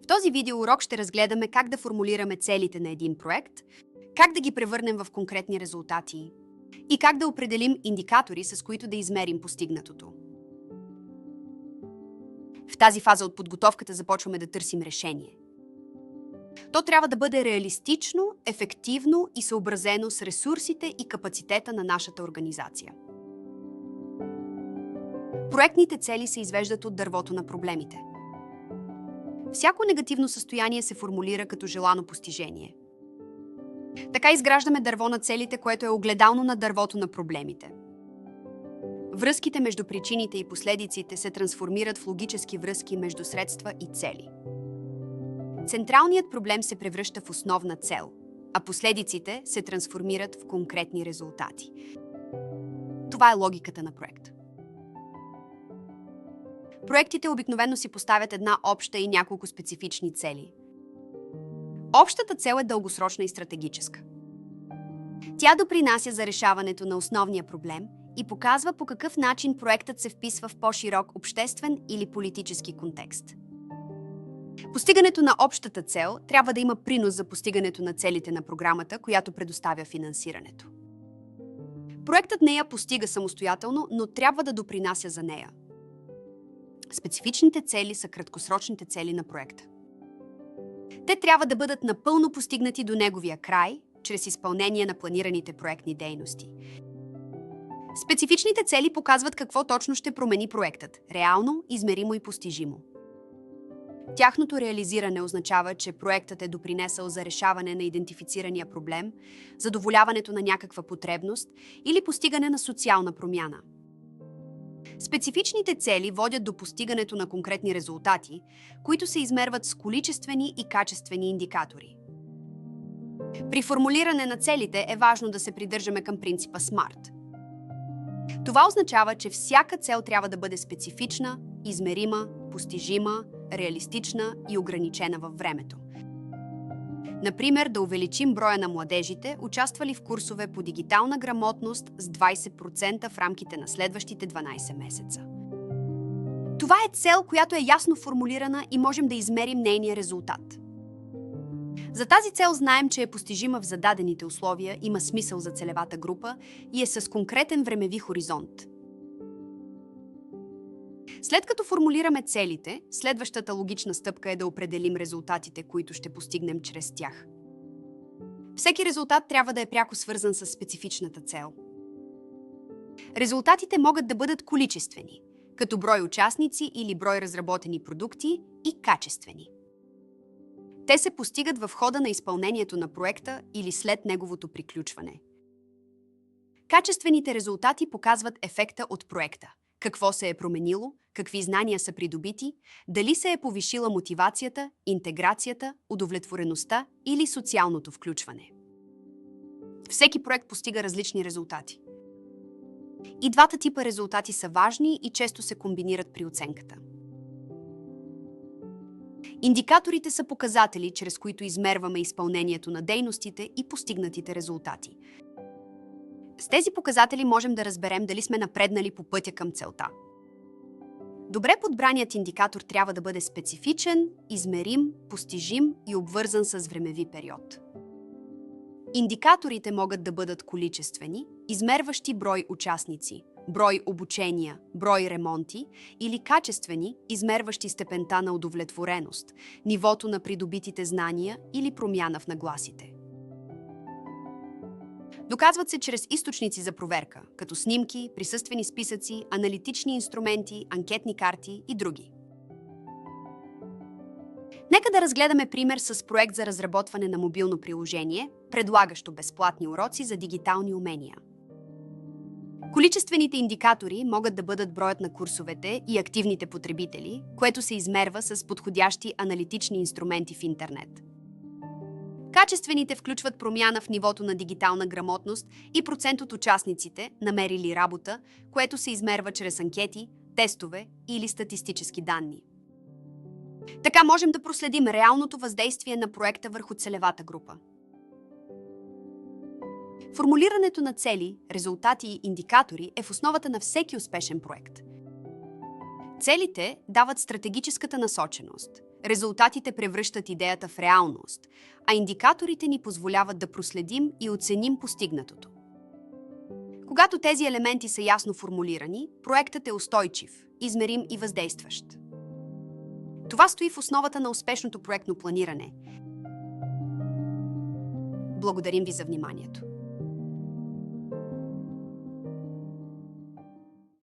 В този видеоурок ще разгледаме как да формулираме целите на един проект, как да ги превърнем в конкретни резултати и как да определим индикатори, с които да измерим постигнатото. В тази фаза от подготовката започваме да търсим решение. То трябва да бъде реалистично, ефективно и съобразено с ресурсите и капацитета на нашата организация. Проектните цели се извеждат от дървото на проблемите. Всяко негативно състояние се формулира като желано постижение. Така изграждаме дърво на целите, което е огледално на дървото на проблемите. Връзките между причините и последиците се трансформират в логически връзки между средства и цели. Централният проблем се превръща в основна цел, а последиците се трансформират в конкретни резултати. Това е логиката на проект. Проектите обикновено си поставят една обща и няколко специфични цели. Общата цел е дългосрочна и стратегическа. Тя допринася за решаването на основния проблем и показва по какъв начин проектът се вписва в по-широк обществен или политически контекст. Постигането на общата цел трябва да има принос за постигането на целите на програмата, която предоставя финансирането. Проектът не я постига самостоятелно, но трябва да допринася за нея. Специфичните цели са краткосрочните цели на проекта. Те трябва да бъдат напълно постигнати до неговия край, чрез изпълнение на планираните проектни дейности. Специфичните цели показват какво точно ще промени проектът – реално, измеримо и постижимо. Тяхното реализиране означава, че проектът е допринесъл за решаване на идентифицирания проблем, задоволяването на някаква потребност или постигане на социална промяна. Специфичните цели водят до постигането на конкретни резултати, които се измерват с количествени и качествени индикатори. При формулиране на целите е важно да се придържаме към принципа SMART. Това означава, че всяка цел трябва да бъде специфична, измерима, постижима, реалистична и ограничена във времето. Например, да увеличим броя на младежите, участвали в курсове по дигитална грамотност с 20% в рамките на следващите 12 месеца. Това е цел, която е ясно формулирана и можем да измерим нейния резултат. За тази цел знаем, че е постижима в зададените условия, има смисъл за целевата група и е с конкретен времеви хоризонт. След като формулираме целите, следващата логична стъпка е да определим резултатите, които ще постигнем чрез тях. Всеки резултат трябва да е пряко свързан с специфичната цел. Резултатите могат да бъдат количествени, като брой участници или брой разработени продукти, и качествени. Те се постигат в хода на изпълнението на проекта или след неговото приключване. Качествените резултати показват ефекта от проекта. Какво се е променило, какви знания са придобити, дали се е повишила мотивацията, интеграцията, удовлетвореността или социалното включване. Всеки проект постига различни резултати. И двата типа резултати са важни и често се комбинират при оценката. Индикаторите са показатели, чрез които измерваме изпълнението на дейностите и постигнатите резултати. С тези показатели можем да разберем дали сме напреднали по пътя към целта. Добре подбраният индикатор трябва да бъде специфичен, измерим, постижим и обвързан с времеви период. Индикаторите могат да бъдат количествени, измерващи брой участници, брой обучения, брой ремонти, или качествени, измерващи степента на удовлетвореност, нивото на придобитите знания или промяна в нагласите. Доказват се чрез източници за проверка, като снимки, присъствени списъци, аналитични инструменти, анкетни карти и други. Нека да разгледаме пример с проект за разработване на мобилно приложение, предлагащо безплатни уроци за дигитални умения. Количествените индикатори могат да бъдат броят на курсовете и активните потребители, което се измерва с подходящи аналитични инструменти в интернет. Качествените включват промяна в нивото на дигитална грамотност и процент от участниците, намерили работа, което се измерва чрез анкети, тестове или статистически данни. Така можем да проследим реалното въздействие на проекта върху целевата група. Формулирането на цели, резултати и индикатори е в основата на всеки успешен проект. Целите дават стратегическата насоченост, резултатите превръщат идеята в реалност, а индикаторите ни позволяват да проследим и оценим постигнатото. Когато тези елементи са ясно формулирани, проектът е устойчив, измерим и въздействащ. Това стои в основата на успешното проектно планиране. Благодарим ви за вниманието.